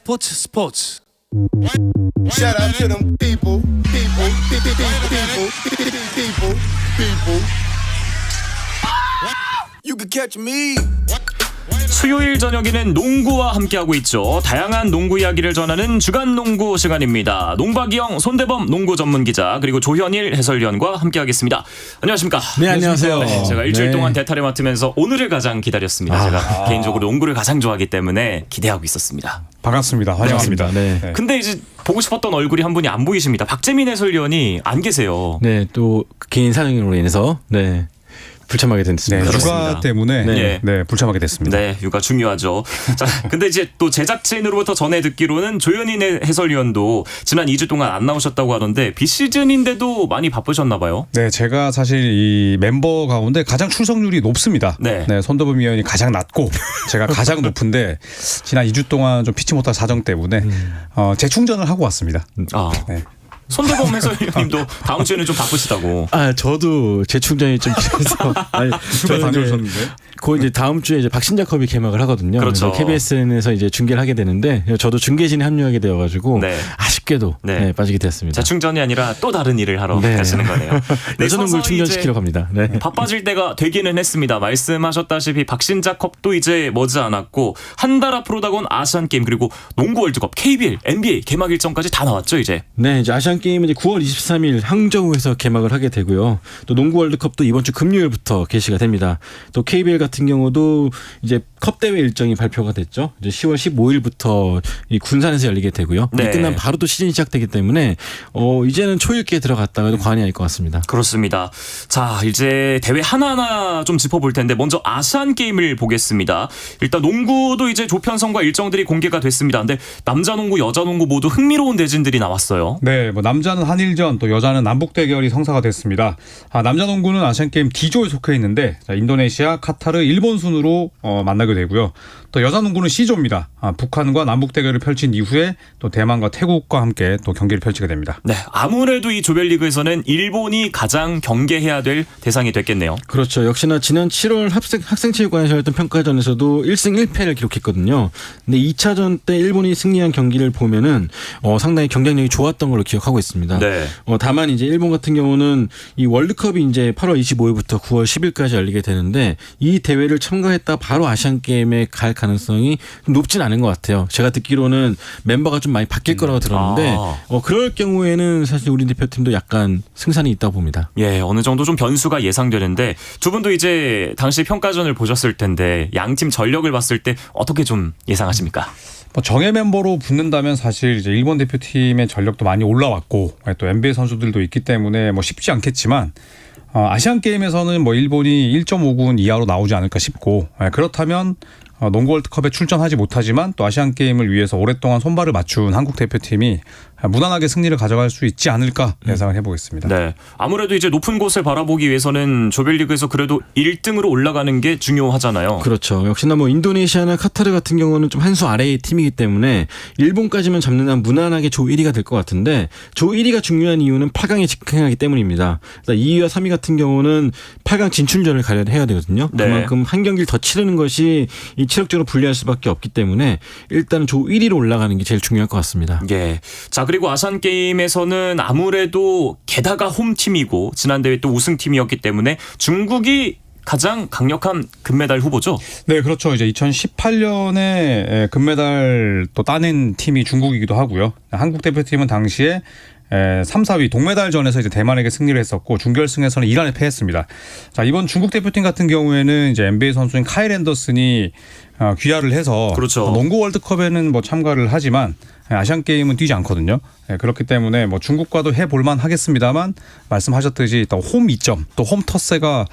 스포츠 스포츠. Shout out to them people. You can catch me. 수요일 저녁에는 농구와 함께하고 있죠. 다양한 농구 이야기를 전하는 주간 농구 시간입니다. 농박이형 손대범 농구 전문 기자 그리고 조현일 해설위원과 함께하겠습니다. 안녕하십니까? 네, 안녕하세요. 네, 제가 일주일 동안 대타를 맡으면서 오늘을 가장 기다렸습니다. 제가 개인적으로 농구를 가장 좋아하기 때문에 기대하고 있었습니다. 반갑습니다. 환영합니다. 네. 근데 이제 보고 싶었던 얼굴이 한 분이 안 보이십니다. 박재민 해설위원이 안 계세요. 네, 또 개인 사정으로 인해서 불참하게 됐습니다. 네, 휴가 때문에 네. 불참하게 됐습니다. 네, 육아 중요하죠. 자, 근데 이제 또 제작진으로부터 전해 듣기로는 조현인 해설위원도 지난 2주 동안 안 나오셨다고 하던데 비시즌인데도 많이 바쁘셨나 봐요. 네, 제가 사실 이 멤버 가운데 가장 출석률이 높습니다. 네. 손대범 위원이 가장 낮고 제가 가장 높은데 지난 2주 동안 좀 피치 못할 사정 때문에 재충전을 하고 왔습니다. 네. 손대범 해설위원님도 다음 주에는 좀 바쁘시다고. 저도 재충전이 좀 필요해서. 휴가 다녀오셨는데? 그 이제 다음 주에 이제 박신자컵이 개막을 하거든요. 그렇죠. KBSN에서 이제 중계를 하게 되는데 저도 중계진에 합류하게 되어가지고 아쉽게도 빠지게 됐습니다. 재충전이 아니라 또 다른 일을 하러 가시는 거네요. 내전농구를 충전시키러 갑니다. 네. 바빠질 때가 되기는 했습니다. 말씀하셨다시피 박신자컵도 이제 머지않았고 한 달 앞으로 다가온 아시안게임 그리고 농구 월드컵, KBL, NBA 개막 일정까지 다 나왔죠 이제. 네, 이제 아시안게임은 이제 9월 23일 항저우에서 개막을 하게 되고요. 또 농구 월드컵도 이번 주 금요일부터 개시가 됩니다. 또 KBL 같은 경우도 이제 컵 대회 일정이 발표가 됐죠. 이제 10월 15일부터 이 군산에서 열리게 되고요. 네. 끝나면 바로 또 시즌이 시작되기 때문에 이제는 초읽기에 들어갔다가도 과언이 아닐 것 같습니다. 그렇습니다. 자, 이제 대회 하나하나 좀 짚어볼 텐데 먼저 아시안 게임을 보겠습니다. 일단 농구도 이제 조편성과 일정들이 공개가 됐습니다. 근데 남자 농구, 여자 농구 모두 흥미로운 대진들이 나왔어요. 네, 남자는 한일전, 또 여자는 남북 대결이 성사가 됐습니다. 남자 농구는 아시안 게임 D조에 속해 있는데 인도네시아, 카타르, 일본 순으로 만나게 되고요. 또 여자 농구는 C조입니다. 북한과 남북 대결을 펼친 이후에 또 대만과 태국과 함께 또 경기를 펼치게 됩니다. 네, 아무래도 이 조별리그에서는 일본이 가장 경계해야 될 대상이 됐겠네요. 그렇죠. 역시나 지난 7월 학생체육관에서 했던 평가전에서도 1승 1패를 기록했거든요. 근데 2차전 때 일본이 승리한 경기를 보면은 상당히 경쟁력이 좋았던 걸로 기억하고 있습니다. 네. 다만 이제 일본 같은 경우는 이 월드컵이 이제 8월 25일부터 9월 10일까지 열리게 되는데 이 대회를 참가했다 바로 아시안 게임에 갈 가능성이 높진 않은 것 같아요. 제가 듣기로는 멤버가 좀 많이 바뀔 거라고 들었는데 그럴 경우에는 사실 우리 대표팀도 약간 승산이 있다고 봅니다. 예, 어느 정도 좀 변수가 예상되는데 두 분도 이제 당시 평가전을 보셨을 텐데 양팀 전력을 봤을 때 어떻게 좀 예상하십니까? 정예 멤버로 붙는다면 사실 이제 일본 대표팀의 전력도 많이 올라왔고 또 NBA 선수들도 있기 때문에 쉽지 않겠지만 아시안 게임에서는 일본이 1.5군 이하로 나오지 않을까 싶고 그렇다면 농구 월드컵에 출전하지 못하지만 또 아시안 게임을 위해서 오랫동안 손발을 맞춘 한국 대표팀이 무난하게 승리를 가져갈 수 있지 않을까 예상을 해보겠습니다. 네, 아무래도 이제 높은 곳을 바라보기 위해서는 조별리그에서 그래도 1등으로 올라가는 게 중요하잖아요. 그렇죠. 역시나 인도네시아나 카타르 같은 경우는 좀 한 수 아래의 팀이기 때문에 일본까지만 잡는다면 무난하게 조 1위가 될 것 같은데 조 1위가 중요한 이유는 8강에 직행하기 때문입니다. 2위와 3위 같은 경우는 8강 진출전을 해야 되거든요. 네. 그만큼 한 경기를 더 치르는 것이 이 체력적으로 불리할 수밖에 없기 때문에 일단 조 1위로 올라가는 게 제일 중요할 것 같습니다. 예. 자, 그리고 아시안 게임에서는 아무래도 게다가 홈팀이고 지난 대회 또 우승팀이었기 때문에 중국이 가장 강력한 금메달 후보죠? 네, 그렇죠. 이제 2018년에 금메달 또 따낸 팀이 중국이기도 하고요. 한국 대표팀은 당시에 3, 4위 동메달전에서 이제 대만에게 승리를 했었고 준결승에서는 이란에 패했습니다. 자, 이번 중국 대표팀 같은 경우에는 이제 NBA 선수인 카일 앤더슨이 귀화를 해서 그렇죠. 농구 월드컵에는 참가를 하지만 아시안 게임은 뛰지 않거든요. 그렇기 때문에 중국과도 해볼만 하겠습니다만 말씀하셨듯이 또 홈 이점, 또 홈 텃세가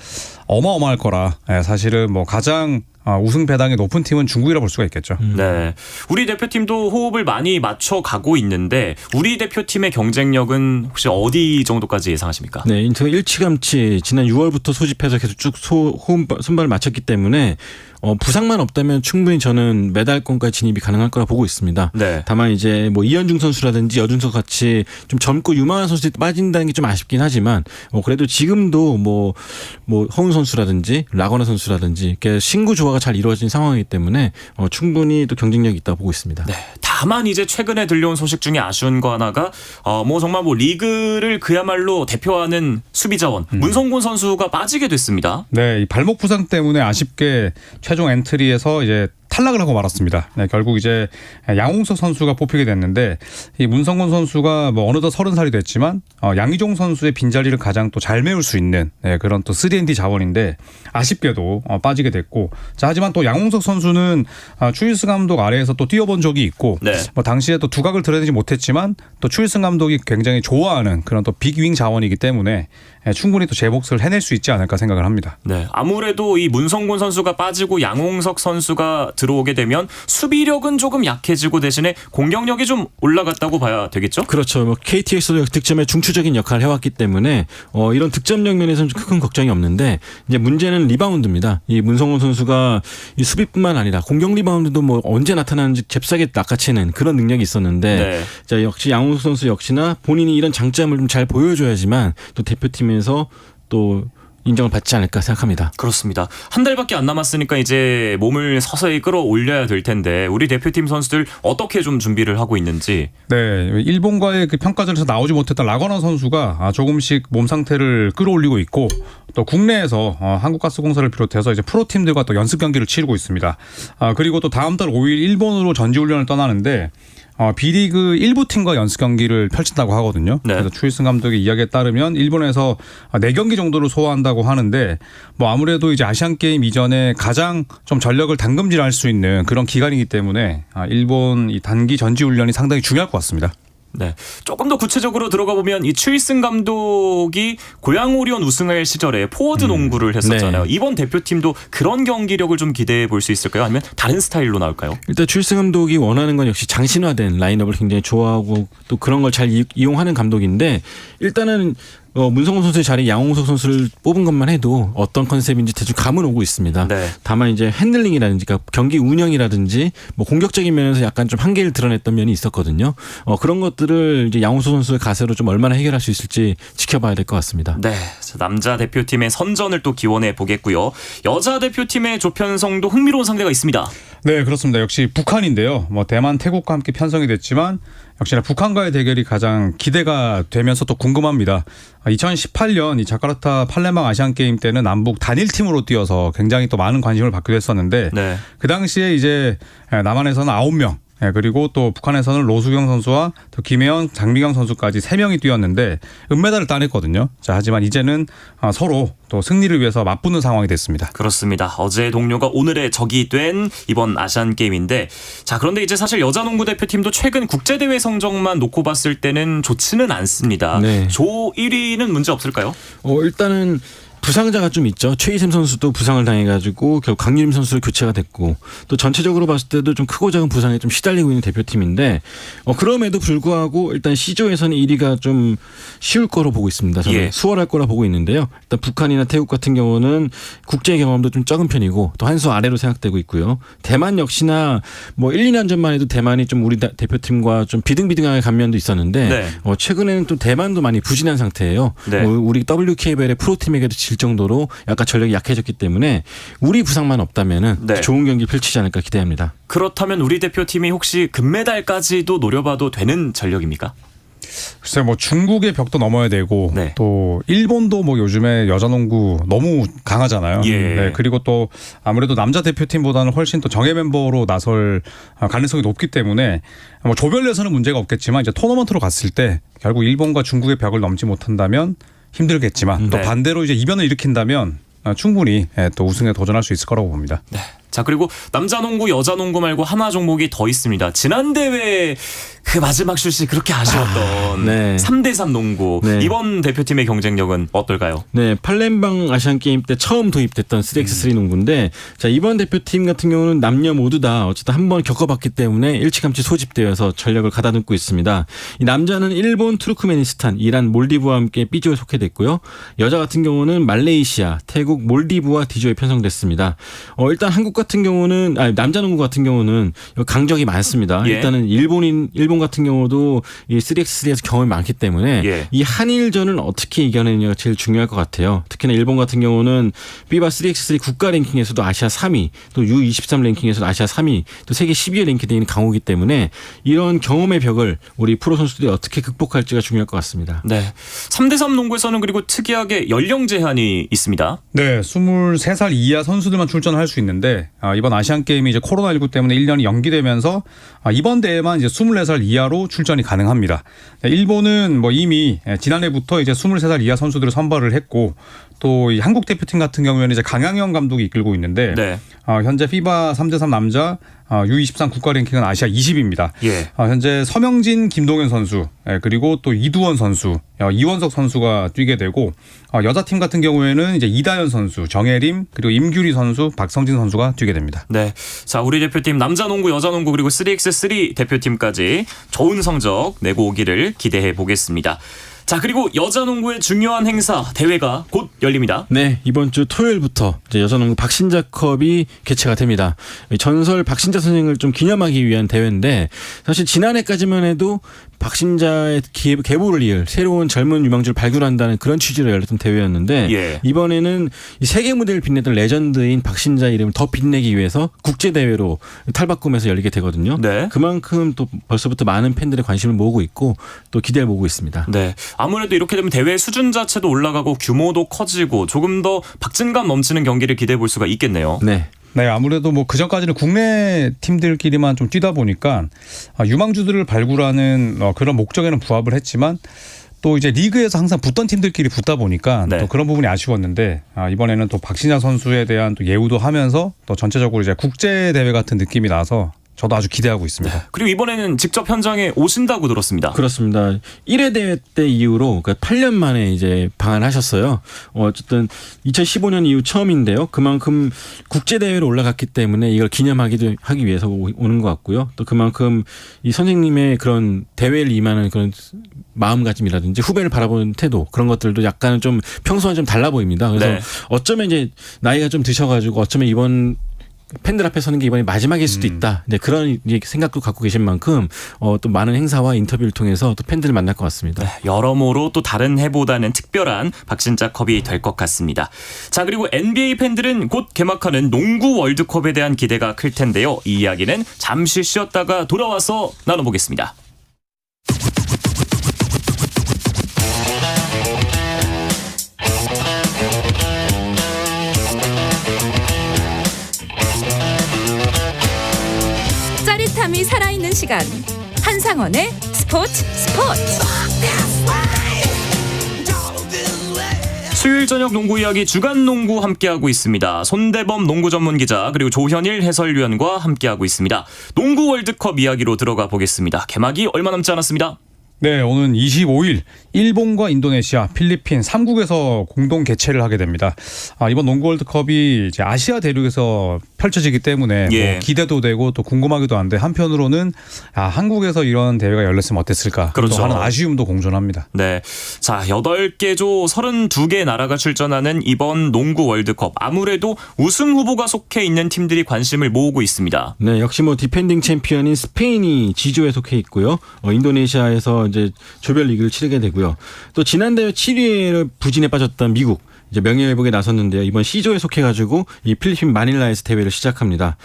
어마어마할 거라 사실은 가장 우승 배당이 높은 팀은 중국이라 볼 수가 있겠죠. 네, 우리 대표팀도 호흡을 많이 맞춰가고 있는데 우리 대표팀의 경쟁력은 혹시 어디 정도까지 예상하십니까? 네, 인터가 일찌감치 지난 6월부터 소집해서 계속 쭉 손발을 맞췄기 때문에 부상만 없다면 충분히 저는 메달권까지 진입이 가능할 거라 보고 있습니다. 네. 다만 이제 이현중 선수라든지 여준석 같이 좀 젊고 유망한 선수들이 빠진다는 게 좀 아쉽긴 하지만 그래도 지금도 허운 선수라든지 라거나 선수라든지 이렇게 신구 조화가 잘 이루어진 상황이기 때문에 충분히 또 경쟁력이 있다고 보고 있습니다. 네, 다 다만 이제 최근에 들려온 소식 중에 아쉬운 거 하나가 뭐 정말 뭐 리그를 그야말로 대표하는 수비자원 문성곤 선수가 빠지게 됐습니다. 네, 이 발목 부상 때문에 아쉽게 최종 엔트리에서 이제 탈락을 하고 말았습니다. 네, 결국 이제 양홍석 선수가 뽑히게 됐는데 이 문성곤 선수가 뭐 어느덧 30살이 됐지만 양희종 선수의 빈자리를 가장 또 잘 메울 수 있는 그런 또 3&D 자원인데 아쉽게도 빠지게 됐고 자 하지만 또 양홍석 선수는 추일승 감독 아래에서 또 뛰어본 적이 있고 네. 뭐 당시에 또 두각을 드러내지 못했지만 또 추일승 감독이 굉장히 좋아하는 그런 또 빅윙 자원이기 때문에 충분히 또 제 몫을 해낼 수 있지 않을까 생각을 합니다. 네, 아무래도 이 문성곤 선수가 빠지고 양홍석 선수가 들어오게 되면 수비력은 조금 약해지고 대신에 공격력이 좀 올라갔다고 봐야 되겠죠? 그렇죠. 뭐 KT에서도 득점에 중추적인 역할을 해왔기 때문에 이런 득점력 면에서는 큰 걱정이 없는데 이제 문제는 리바운드입니다. 이 문성곤 선수가 이 수비뿐만 아니라 공격 리바운드도 뭐 언제 나타나는지 잽싸게 낚아채는 그런 능력이 있었는데 네. 자, 역시 양홍석 선수 역시나 본인이 이런 장점을 좀 잘 보여줘야지만 또 대표팀에서 또 인정을 받지 않을까 생각합니다. 그렇습니다. 한 달밖에 안 남았으니까 이제 몸을 서서히 끌어올려야 될 텐데 우리 대표팀 선수들 어떻게 좀 준비를 하고 있는지. 네, 일본과의 그 평가전에서 나오지 못했던 라거나 선수가 조금씩 몸 상태를 끌어올리고 있고 또 국내에서 한국가스공사를 비롯해서 이제 프로팀들과 또 연습 경기를 치르고 있습니다. 그리고 또 다음 달 5일 일본으로 전지훈련을 떠나는데 B리그 일부 팀과 연습 경기를 펼친다고 하거든요. 네. 그래서 추일승 감독의 이야기에 따르면 일본에서 4경기 정도를 소화한다고 하는데 뭐 아무래도 이제 아시안 게임 이전에 가장 좀 전력을 당금질할 수 있는 그런 기간이기 때문에 일본 이 단기 전지 훈련이 상당히 중요할 것 같습니다. 네, 조금 더 구체적으로 들어가 보면 이 추일승 감독이 고양 오리온 우승할 시절에 포워드 농구를 했었잖아요. 네. 이번 대표팀도 그런 경기력을 좀 기대해 볼 수 있을까요? 아니면 다른 스타일로 나올까요? 일단 추일승 감독이 원하는 건 역시 장신화된 라인업을 굉장히 좋아하고 또 그런 걸 잘 이용하는 감독인데 일단은 문성곤 선수의 자리에 양홍석 선수를 뽑은 것만 해도 어떤 컨셉인지 대충 감은 오고 있습니다. 네. 다만 이제 핸들링이라든지 그러니까 경기 운영이라든지 뭐 공격적인 면에서 약간 좀 한계를 드러냈던 면이 있었거든요. 그런 것들을 이제 양홍석 선수의 가세로 좀 얼마나 해결할 수 있을지 지켜봐야 될 것 같습니다. 네, 남자 대표팀의 선전을 또 기원해 보겠고요. 여자 대표팀의 조편성도 흥미로운 상대가 있습니다. 네, 그렇습니다. 역시 북한인데요. 뭐 대만, 태국과 함께 편성이 됐지만 역시나 북한과의 대결이 가장 기대가 되면서 또 궁금합니다. 2018년 이 자카르타 팔레망 아시안 게임 때는 남북 단일팀으로 뛰어서 굉장히 또 많은 관심을 받기도 했었는데 네. 그 당시에 이제 남한에서는 9명 그리고 또 북한에서는 로수경 선수와 또 김혜연, 장미경 선수까지 3명이 뛰었는데 은메달을 따냈거든요. 자, 하지만 이제는 서로 또 승리를 위해서 맞붙는 상황이 됐습니다. 그렇습니다. 어제의 동료가 오늘의 적이 된 이번 아시안 게임인데 자, 그런데 이제 사실 여자 농구 대표팀도 최근 국제대회 성적만 놓고 봤을 때는 좋지는 않습니다. 네. 조 1위는 문제 없을까요? 일단은 부상자가 좀 있죠. 최희샘 선수도 부상을 당해가지고 결국 강유림 선수로 교체가 됐고 또 전체적으로 봤을 때도 좀 크고 작은 부상에 좀 시달리고 있는 대표팀인데 그럼에도 불구하고 일단 C조에서는 1위가 좀 쉬울 거로 보고 있습니다. 저는 예. 수월할 거라 보고 있는데요. 일단 북한이나 태국 같은 경우는 국제 경험도 좀 적은 편이고 또 한 수 아래로 생각되고 있고요. 대만 역시나 뭐 1, 2년 전만 해도 대만이 좀 우리 대표팀과 좀 비등비등하게 간 면도 있었는데 네. 최근에는 또 대만도 많이 부진한 상태예요. 네. 우리 WKBL의 프로팀에게도 질 정도로 약간 전력이 약해졌기 때문에 우리 부상만 없다면은 네. 좋은 경기 펼치지 않을까 기대합니다. 그렇다면 우리 대표팀이 혹시 금메달까지도 노려봐도 되는 전력입니까? 글쎄요, 뭐 중국의 벽도 넘어야 되고 네. 또 일본도 뭐 요즘에 여자농구 너무 강하잖아요. 예. 네, 그리고 또 아무래도 남자 대표팀보다는 훨씬 또 정예 멤버로 나설 가능성이 높기 때문에 뭐 조별에서는 문제가 없겠지만 이제 토너먼트로 갔을 때 결국 일본과 중국의 벽을 넘지 못한다면 힘들겠지만 또 네. 반대로 이제 이변을 일으킨다면 충분히 또 우승에 도전할 수 있을 거라고 봅니다. 네. 자, 그리고 남자 농구, 여자 농구 말고 하나 종목이 더 있습니다. 지난 대회 그 마지막 슛이 그렇게 아쉬웠던 네. 3대3 농구. 네. 이번 대표팀의 경쟁력은 어떨까요? 네, 팔렘방 아시안 게임 때 처음 도입됐던 3x3 농구인데 자, 이번 대표팀 같은 경우는 남녀 모두 다 어쨌든 한번 겪어봤기 때문에 일찌감치 소집되어서 전력을 가다듬고 있습니다. 이 남자는 일본, 투르크메니스탄, 이란, 몰디브와 함께 B조에 속해됐고요. 여자 같은 경우는 말레이시아, 태국, 몰디브와 D조에 편성됐습니다. 일단 한국과 같은 경우는 남자 농구 같은 경우는 강적이 많습니다. 예. 일단은 일본 같은 경우도 이 3x3에서 경험이 많기 때문에 예. 이 한일전은 어떻게 이겨내느냐가 제일 중요할 것 같아요. 특히나 일본 같은 경우는 FIBA 3x3 국가 랭킹에서도 아시아 3위, 또 U23 랭킹에서도 아시아 3위, 또 세계 10위에 랭크되어 있는 강호이기 때문에 이런 경험의 벽을 우리 프로 선수들이 어떻게 극복할지가 중요할 것 같습니다. 네. 3대3 농구에서는 그리고 특이하게 연령 제한이 있습니다. 네, 23살 이하 선수들만 출전할 수 있는데 이번 아시안 게임이 이제 코로나19 때문에 1년이 연기되면서 이번 대회만 이제 24살 이하로 출전이 가능합니다. 일본은 뭐 이미 지난해부터 이제 23살 이하 선수들을 선발을 했고 또 이 한국 대표팀 같은 경우에는 이제 강양현 감독이 이끌고 있는데 네. 현재 FIBA 3대3 남자 U23 국가 랭킹은 아시아 20위입니다. 예. 현재 서명진, 김동현 선수 그리고 또 이두원 선수, 이원석 선수가 뛰게 되고 여자팀 같은 경우에는 이제 이다현 선수, 정혜림 그리고 임규리 선수, 박성진 선수가 뛰게 됩니다. 네. 자, 우리 대표팀 남자 농구, 여자 농구 그리고 3x3 대표팀까지 좋은 성적 내고 오기를 기대해 보겠습니다. 자, 그리고 여자 농구의 중요한 행사 대회가 곧 열립니다. 네, 이번 주 토요일부터 이제 여자농구 박신자컵이 개최가 됩니다. 전설 박신자 선생을 좀 기념하기 위한 대회인데 사실 지난해까지만 해도 박신자의 계보를 이을 새로운 젊은 유망주를 발굴한다는 그런 취지로 열렸던 대회였는데 예. 이번에는 이 세계 무대를 빛내던 레전드인 박신자 이름을 더 빛내기 위해서 국제 대회로 탈바꿈해서 열리게 되거든요. 네. 그만큼 또 벌써부터 많은 팬들의 관심을 모으고 있고 또 기대를 모으고 있습니다. 네. 아무래도 이렇게 되면 대회 수준 자체도 올라가고 규모도 커지고 조금 더 박진감 넘치는 경기를 기대해 볼 수가 있겠네요. 네. 네, 아무래도 뭐 그전까지는 국내 팀들끼리만 좀 뛰다 보니까 유망주들을 발굴하는 그런 목적에는 부합을 했지만 또 이제 리그에서 항상 붙던 팀들끼리 붙다 보니까 네. 또 그런 부분이 아쉬웠는데 이번에는 또 박신자 선수에 대한 또 예우도 하면서 또 전체적으로 이제 국제 대회 같은 느낌이 나서 저도 아주 기대하고 있습니다. 그리고 이번에는 직접 현장에 오신다고 들었습니다. 그렇습니다. 1회 대회 때 이후로 그러니까 8년 만에 이제 방한하셨어요. 어쨌든 2015년 이후 처음인데요. 그만큼 국제 대회로 올라갔기 때문에 이걸 하기 위해서 오는 것 같고요. 또 그만큼 이 선생님의 그런 대회를 임하는 그런 마음가짐이라든지 후배를 바라보는 태도 그런 것들도 약간은 좀 평소와 좀 달라 보입니다. 그래서 네. 어쩌면 이제 나이가 좀 드셔가지고 어쩌면 이번 팬들 앞에 서는 게 이번이 마지막일 수도 있다. 네, 그런 생각도 갖고 계신 만큼 또 많은 행사와 인터뷰를 통해서 또 팬들을 만날 것 같습니다. 네, 여러모로 또 다른 해보다는 특별한 박신자 컵이 될 것 같습니다. 자, 그리고 NBA 팬들은 곧 개막하는 농구 월드컵에 대한 기대가 클 텐데요. 이 이야기는 잠시 쉬었다가 돌아와서 나눠보겠습니다. 짜릿함이 살아있는 시간 한상원의 스포츠 수요일 저녁 농구 이야기 주간 농구 함께하고 있습니다. 손대범 농구 전문 기자 그리고 조현일 해설위원과 함께하고 있습니다. 농구 월드컵 이야기로 들어가 보겠습니다. 개막이 얼마 남지 않았습니다. 네, 오는 25일 일본과 인도네시아, 필리핀 3국에서 공동 개최를 하게 됩니다. 이번 농구 월드컵이 이제 아시아 대륙에서 펼쳐지기 때문에 예. 뭐 기대도 되고 또 궁금하기도 한데 한편으로는 한국에서 이런 대회가 열렸으면 어땠을까 그렇죠. 또 하는 아쉬움도 공존합니다. 네. 자, 8개 조 32개 나라가 출전하는 이번 농구 월드컵. 아무래도 우승 후보가 속해 있는 팀들이 관심을 모으고 있습니다. 네, 역시 뭐 디펜딩 챔피언인 스페인이 G조에 속해 있고요. 인도네시아에서 이제 조별 리그를 치르게 되고요. 또 지난 대회 7위에 부진에 빠졌던 미국 이제 명예회복에 나섰는데요. 이번 C조에 속해가지고 이 필리핀 마닐라에서 대회를 시작합니다.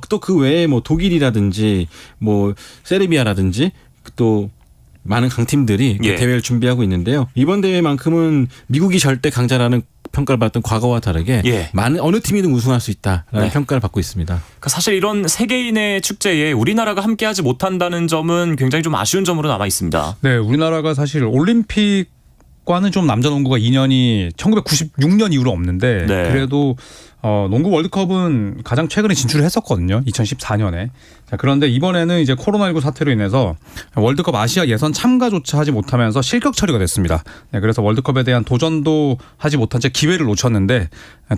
또 그 외에 뭐 독일이라든지 뭐 세르비아라든지 또 많은 강팀들이 예. 대회를 준비하고 있는데요. 이번 대회만큼은 미국이 절대 강자라는 평가를 받았던 과거와 다르게 예. 많은 어느 팀이든 우승할 수 있다라는 네. 평가를 받고 있습니다. 그러니까 사실 이런 세계인의 축제에 우리나라가 함께하지 못한다는 점은 굉장히 좀 아쉬운 점으로 남아 있습니다. 네, 우리나라가 사실 올림픽과는 좀 남자 농구가 인연이 1996년 이후로 없는데 네. 그래도 농구 월드컵은 가장 최근에 진출을 했었거든요. 2014년에. 자, 그런데 이번에는 이제 코로나19 사태로 인해서 월드컵 아시아 예선 참가조차 하지 못하면서 실격 처리가 됐습니다. 네, 그래서 월드컵에 대한 도전도 하지 못한 채 기회를 놓쳤는데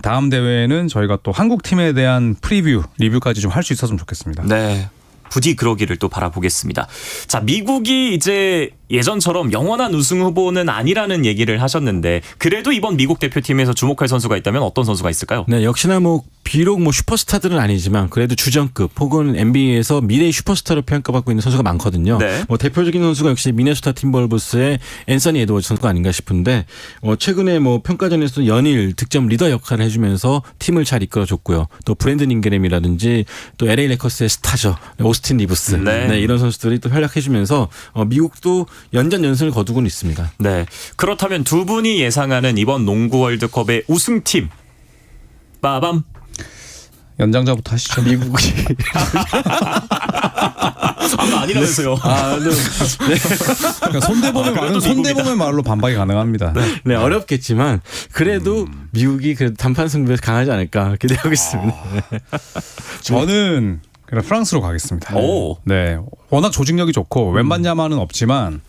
다음 대회에는 저희가 또 한국 팀에 대한 프리뷰, 리뷰까지 좀 할 수 있었으면 좋겠습니다. 네. 부디 그러기를 또 바라보겠습니다. 자, 미국이 이제 예전처럼 영원한 우승 후보는 아니라는 얘기를 하셨는데 그래도 이번 미국 대표팀에서 주목할 선수가 있다면 어떤 선수가 있을까요? 네, 역시나 뭐 비록 뭐 슈퍼스타들은 아니지만 그래도 주전급 혹은 NBA에서 미래의 슈퍼스타로 평가받고 있는 선수가 많거든요. 네. 뭐 대표적인 선수가 역시 미네소타 팀벌브스의 앤서니 에드워즈 선수가 아닌가 싶은데 최근에 뭐 평가전에서 연일 득점 리더 역할을 해주면서 팀을 잘 이끌어줬고요. 또 브랜든 잉그램이라든지 또 LA 레커스의 스타죠. 오스틴 리브스. 네. 네, 이런 선수들이 또 활약해주면서 미국도 연전연승을 거두고는 있습니다. 네. 그렇다면 두 분이 예상하는 이번 농구 월드컵의 우승팀 빠밤. 연장자부터 하시죠. 미국이. 아니라면서요. 그러니까 손대범의 말은 손대범의 말로 반박이 가능합니다. 네, 어렵겠지만 그래도 미국이 그래도 단판 승부에서 강하지 않을까 기대하고 있습니다. 저는 그냥 프랑스로 가겠습니다. 오. 네, 워낙 조직력이 좋고 웬만냐마는 없지만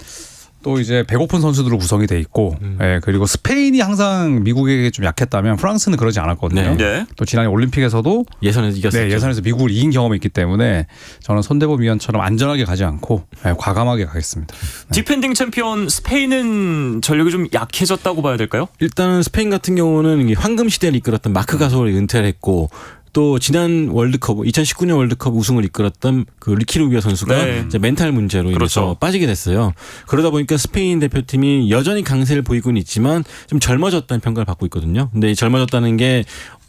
또 이제 배고픈 선수들로 구성이 돼 있고, 예, 그리고 스페인이 항상 미국에게 좀 약했다면 프랑스는 그러지 않았거든요. 네. 또 지난 올림픽에서도 예선에서 이겼었죠. 네, 예선에서 미국을 이긴 경험이 있기 때문에 저는 손대범 위원처럼 안전하게 가지 않고 과감하게 가겠습니다. 디펜딩 챔피언 스페인은 전력이 좀 약해졌다고 봐야 될까요? 일단은 스페인 같은 경우는 황금 시대를 이끌었던 마크 가솔이 은퇴를 했고 또 지난 월드컵 2019년 월드컵 우승을 이끌었던 그 리키 루비오 선수가 네. 이제 멘탈 문제로 인해서 그렇죠. 빠지게 됐어요. 그러다 보니까 스페인 대표팀이 여전히 강세를 보이고는 있지만 좀 젊어졌다는 평가를 받고 있거든요. 근데 이 젊어졌다는 게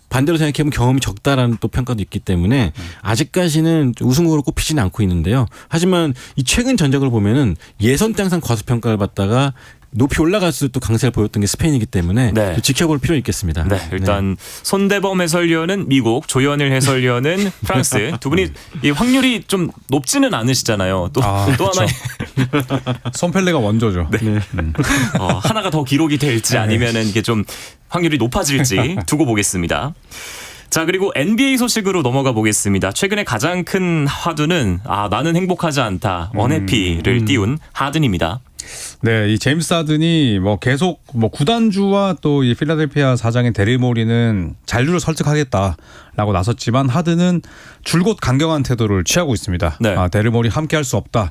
반대로 생각해보면 경험이 적다라는 또 평가도 있기 때문에 아직까지는 우승으로 꼽히지는 않고 있는데요. 하지만 이 최근 전적을 보면은 예선 때 항상 과소평가를 받다가 높이 올라갈수록 또 강세를 보였던 게 스페인이기 때문에 네. 또 지켜볼 필요 있겠습니다. 네, 일단 손대범 해설위원은 미국, 조현일 해설위원은 프랑스. 두 분이 이 확률이 좀 높지는 않으시잖아요. 또 하나 손펠레가 원조죠. 하나가 더 기록이 될지 아니면은 이게 좀 확률이 높아질지 두고 보겠습니다. 자, 그리고 NBA 소식으로 넘어가 보겠습니다. 최근에 가장 큰 화두는 나는 행복하지 않다. 언해피를 띄운 하든입니다. 네, 이 제임스 하든이 뭐 계속 뭐 구단주와 또 이 필라델피아 사장인 데릴 모리는 잔류를 설득하겠다라고 나섰지만 하든은 줄곧 강경한 태도를 취하고 있습니다. 네. 데릴 모리 함께 할 수 없다.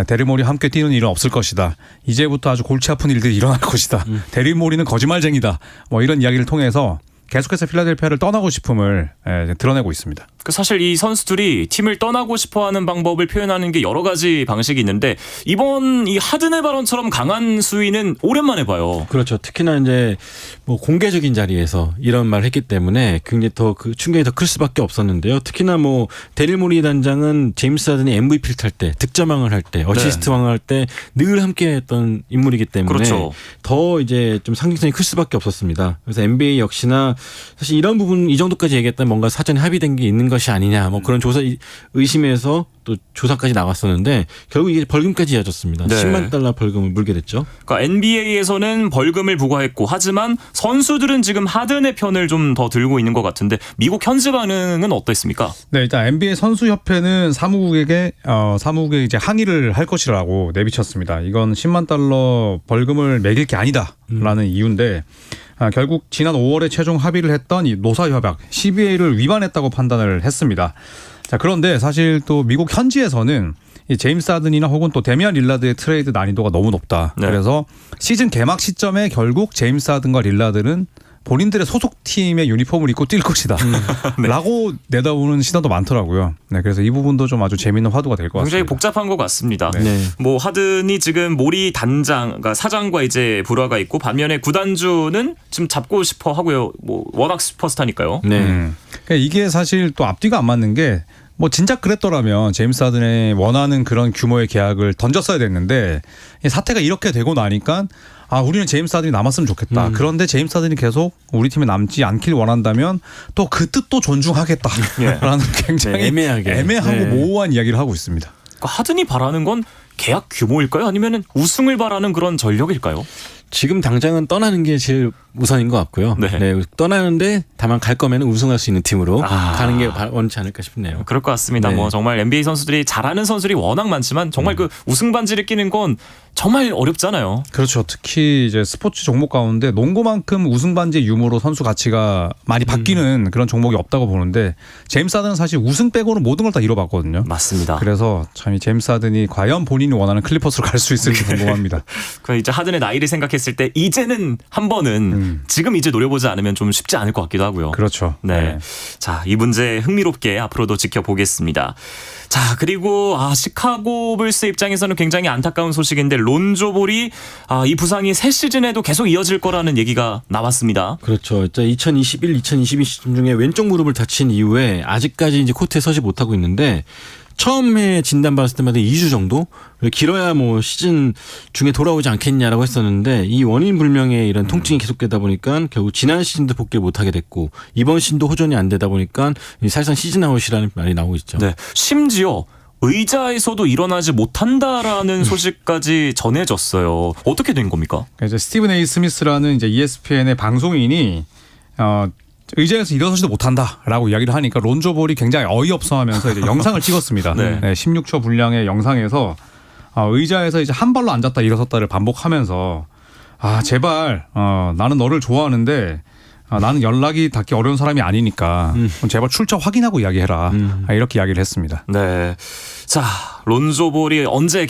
데릴 모리 함께 뛰는 일은 없을 것이다. 이제부터 아주 골치 아픈 일들이 일어날 것이다. 데릴 모리는 거짓말쟁이다. 뭐 이런 이야기를 통해서 계속해서 필라델피아를 떠나고 싶음을 드러내고 있습니다. 사실 이 선수들이 팀을 떠나고 싶어하는 방법을 표현하는 게 여러 가지 방식이 있는데 이번 이 하든의 발언처럼 강한 수위는 오랜만에 봐요. 그렇죠. 특히나 이제 뭐 공개적인 자리에서 이런 말을 했기 때문에 굉장히 더 그 충격이 더 클 수밖에 없었는데요. 특히나 뭐 데릴 모리 단장은 제임스 하든이 MVP를 탈 때, 득점왕을 할 때, 어시스트왕을 할 때 늘 함께했던 인물이기 때문에 그렇죠. 더 이제 좀 상징성이 클 수밖에 없었습니다. 그래서 NBA 역시나 사실 이런 부분 이 정도까지 얘기했다면 뭔가 사전에 합의된 게 있는 것이 아니냐 뭐 그런 조사 의심에서 또 조사까지 나왔었는데 결국 이게 벌금까지 이어졌습니다. 네. $10만 벌금을 물게 됐죠. 그러니까 NBA에서는 벌금을 부과했고 하지만 선수들은 지금 하든의 편을 좀 더 들고 있는 것 같은데 미국 현지 반응은 어땠습니까? 네, 일단 NBA 선수협회는 사무국에게 이제 항의를 할 것이라고 내비쳤습니다. 이건 $10만 벌금을 매길 게 아니다라는 이유인데 결국 지난 5월에 최종 합의를 했던 이 노사협약 CBA를 위반했다고 판단을 했습니다. 자, 그런데 사실 또 미국 현지에서는 이 제임스 하든이나 혹은 또 데미안 릴라드의 트레이드 난이도가 너무 높다. 네. 그래서 시즌 개막 시점에 결국 제임스 하든과 릴라드는 본인들의 소속팀의 유니폼을 입고 뛸 것이다. 라고 내다보는 시선도 많더라고요. 네, 그래서 이 부분도 좀 아주 재미있는 화두가 될 것 같습니다. 굉장히 복잡한 것 같습니다. 네. 뭐 하든이 지금 모리 단장, 그러니까 사장과 이제 불화가 있고 반면에 구단주는 지금 잡고 싶어 하고요. 뭐 워낙 슈퍼스타니까요. 네. 그러니까 이게 사실 또 앞뒤가 안 맞는 게 뭐 진작 그랬더라면 제임스 하든의 원하는 그런 규모의 계약을 던졌어야 됐는데 사태가 이렇게 되고 나니까 우리는 제임스 하든이 남았으면 좋겠다. 그런데 제임스 하든이 계속 우리 팀에 남지 않길 원한다면 또 그 뜻도 존중하겠다라는 굉장히 네, 애매하게. 애매하고 네. 모호한 이야기를 하고 있습니다. 그러니까 하든이 바라는 건 계약 규모일까요? 아니면 우승을 바라는 그런 전력일까요? 지금 당장은 떠나는 게 제일 우선인 것 같고요. 네. 떠나는데 다만 갈 거면 우승할 수 있는 팀으로 아. 가는 게 원치 않을까 싶네요. 그럴 것 같습니다. 네. 뭐 정말 NBA 선수들이 잘하는 선수들이 워낙 많지만 정말 그 우승 반지를 끼는 건 정말 어렵잖아요. 그렇죠. 특히 이제 스포츠 종목 가운데 농구만큼 우승 반지의 유무로 선수 가치가 많이 바뀌는 그런 종목이 없다고 보는데 제임스 하든은 사실 우승 빼고는 모든 걸 다 이뤄봤거든요. 맞습니다. 그래서 참 이 제임스 하든이 과연 본인이 원하는 클리퍼스로 갈 수 있을지 궁금합니다. 그 이제 하든의 나이를 생각했을 때 이제는 한 번은 지금 이제 노려보지 않으면 좀 쉽지 않을 것 같기도 하고요. 그렇죠. 네. 자, 이 문제 흥미롭게 앞으로도 지켜보겠습니다. 자, 그리고 시카고 불스 입장에서는 굉장히 안타까운 소식인데 론조 볼이 이 부상이 새 시즌에도 계속 이어질 거라는 얘기가 나왔습니다. 그렇죠. 2021, 2022 시즌 중에 왼쪽 무릎을 다친 이후에 아직까지 이제 코트에 서지 못하고 있는데 처음에 진단받았을 때마다 2주 정도 길어야 뭐 시즌 중에 돌아오지 않겠냐라고 했었는데 이 원인 불명의 이런 통증이 계속되다 보니까 결국 지난 시즌도 복귀를 못하게 됐고 이번 시즌도 호전이 안 되다 보니까 사실상 시즌 아웃이라는 말이 나오고 있죠. 네. 심지어 의자에서도 일어나지 못한다라는 소식까지 전해졌어요. 어떻게 된 겁니까? 이제 스티븐 A 스미스라는 이제 ESPN의 방송인이 의자에서 일어서지도 못한다라고 이야기를 하니까 론조 볼이 굉장히 어이없어하면서 이제 영상을 찍었습니다. 네. 16초 분량의 영상에서 의자에서 이제 한 발로 앉았다 일어섰다를 반복하면서 제발 나는 너를 좋아하는데 나는 연락이 닿기 어려운 사람이 아니니까 제발 출처 확인하고 이야기해라. 이렇게 이야기를 했습니다. 네. 자, 론조 볼이 언제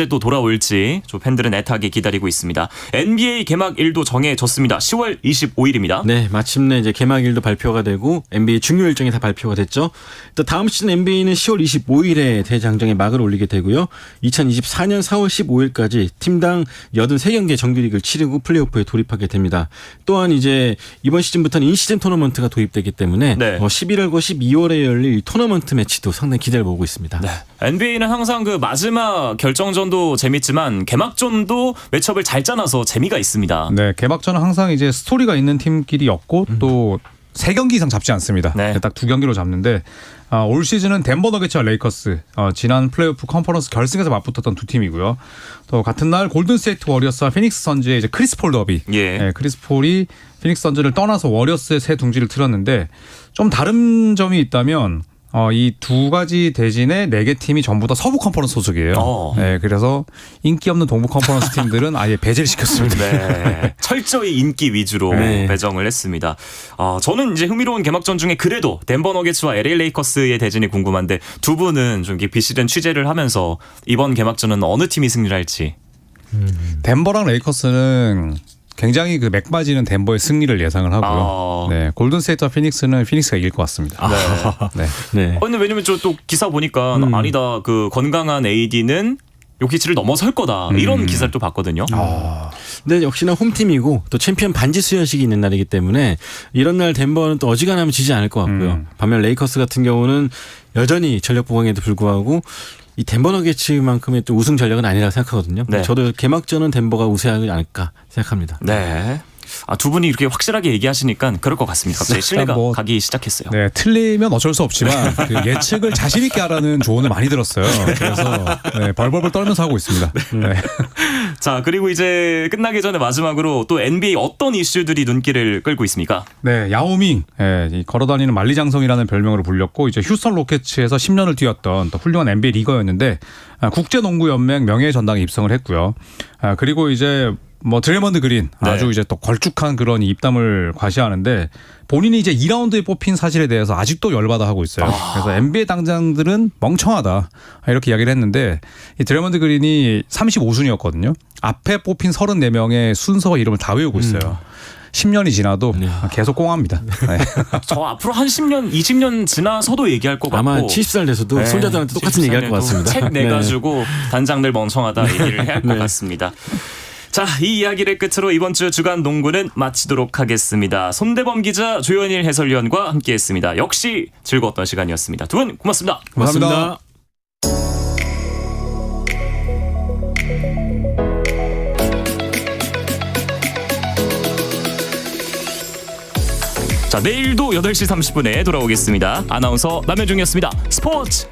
또 돌아올지 좀 팬들은 애타게 기다리고 있습니다. NBA 개막일도 정해졌습니다. 10월 25일입니다. 네, 마침내 이제 개막일도 발표가 되고 NBA 중요 일정이 다 발표가 됐죠. 또 다음 시즌 NBA는 10월 25일에 대장정에 막을 올리게 되고요. 2024년 4월 15일까지 팀당 83경기의 정규리그를 치르고 플레이오프에 돌입하게 됩니다. 또한 이제 이번 시즌부터는 인시즌 토너먼트가 도입되기 때문에 네. 11월과 12월에 열릴 토너먼트 매치도 상당히 기대를 모으고 있습니다. 네. NBA는 항상 그 마지막 결정전도 재밌지만 개막전도 매치업을 잘 짜놔서 재미가 있습니다. 네, 개막전은 항상 이제 스토리가 있는 팀끼리였고 또 3경기 이상 잡지 않습니다. 네. 딱 2경기로 잡는데 올 시즌은 덴버 너게츠와 레이커스 지난 플레이오프 컨퍼런스 결승에서 맞붙었던 두 팀이고요. 또 같은 날 골든스테이트 워리어스와 피닉스 선즈의 이제 크리스 폴 더비. 예. 크리스 폴이 피닉스 선즈를 떠나서 워리어스의 새 둥지를 틀었는데 좀 다른 점이 있다면 이 두 가지 대진의 4개 팀이 전부 다 서부 컨퍼런스 소속이에요. 네, 그래서 인기 없는 동부 컨퍼런스 팀들은 아예 배제를 시켰습니다. 네. 철저히 인기 위주로 네. 배정을 했습니다. 저는 이제 흥미로운 개막전 중에 그래도 덴버 너게츠와 LA 레이커스의 대진이 궁금한데 두 분은 좀 비실은 취재를 하면서 이번 개막전은 어느 팀이 승리를 할지. 덴버랑 레이커스는 굉장히 그 맥빠지는 덴버의 승리를 예상을 하고요. 네, 골든스테이트와 피닉스는 피닉스가 이길 것 같습니다. 네. 네. 네. 근데 왜냐면 저 또 기사 보니까 아니다 그 건강한 AD는 요키치를 넘어설 거다 이런 기사를 또 봤거든요. 근데 역시나 홈팀이고 또 챔피언 반지 수여식이 있는 날이기 때문에 이런 날 덴버는 또 어지간하면 지지 않을 것 같고요. 반면 레이커스 같은 경우는 여전히 전력 보강에도 불구하고 이 덴버 너게츠만큼의 또 우승 전력은 아니라고 생각하거든요. 네. 저도 개막전은 덴버가 우세하지 않을까 생각합니다. 네. 두 분이 이렇게 확실하게 얘기하시니까 그럴 것 같습니다. 갑자기 신뢰가 뭐 가기 시작했어요. 네, 틀리면 어쩔 수 없지만 그 예측을 자신 있게 하라는 조언을 많이 들었어요. 그래서 벌벌벌 떨면서 하고 있습니다. 네. 자, 그리고 이제 끝나기 전에 마지막으로 또 NBA 어떤 이슈들이 눈길을 끌고 있습니까? 네, 야오밍, 이 걸어다니는 만리장성이라는 별명으로 불렸고 이제 휴스턴 로켓츠에서 10년을 뛰었던 또 훌륭한 NBA 리거였는데 국제농구연맹 명예전당에 입성을 했고요. 그리고 이제 뭐 드레먼드 그린 아주 이제 또 걸쭉한 그런 입담을 과시하는데 본인이 이제 2라운드에 뽑힌 사실에 대해서 아직도 열받아 하고 있어요. 그래서 NBA 당장들은 멍청하다 이렇게 이야기를 했는데 이 드레먼드 그린이 35순위였거든요. 앞에 뽑힌 34명의 순서와 이름을 다 외우고 있어요. 10년이 지나도 계속 꽁합니다. 네. 저 앞으로 한 10년, 20년 지나서도 얘기할 것 같고 아마 70살 돼서도 손자들한테 똑같은 얘기할 것 같습니다. 책 내가지고 단장들 멍청하다 얘기를 해야 할 것 같습니다. 자, 이 이야기를 끝으로 이번 주 주간 농구는 마치도록 하겠습니다. 손대범 기자, 조현일 해설위원과 함께했습니다. 역시 즐거웠던 시간이었습니다. 두 분 고맙습니다. 고맙습니다. 자, 내일도 8시 30분에 돌아오겠습니다. 아나운서 남현중이었습니다. 스포츠.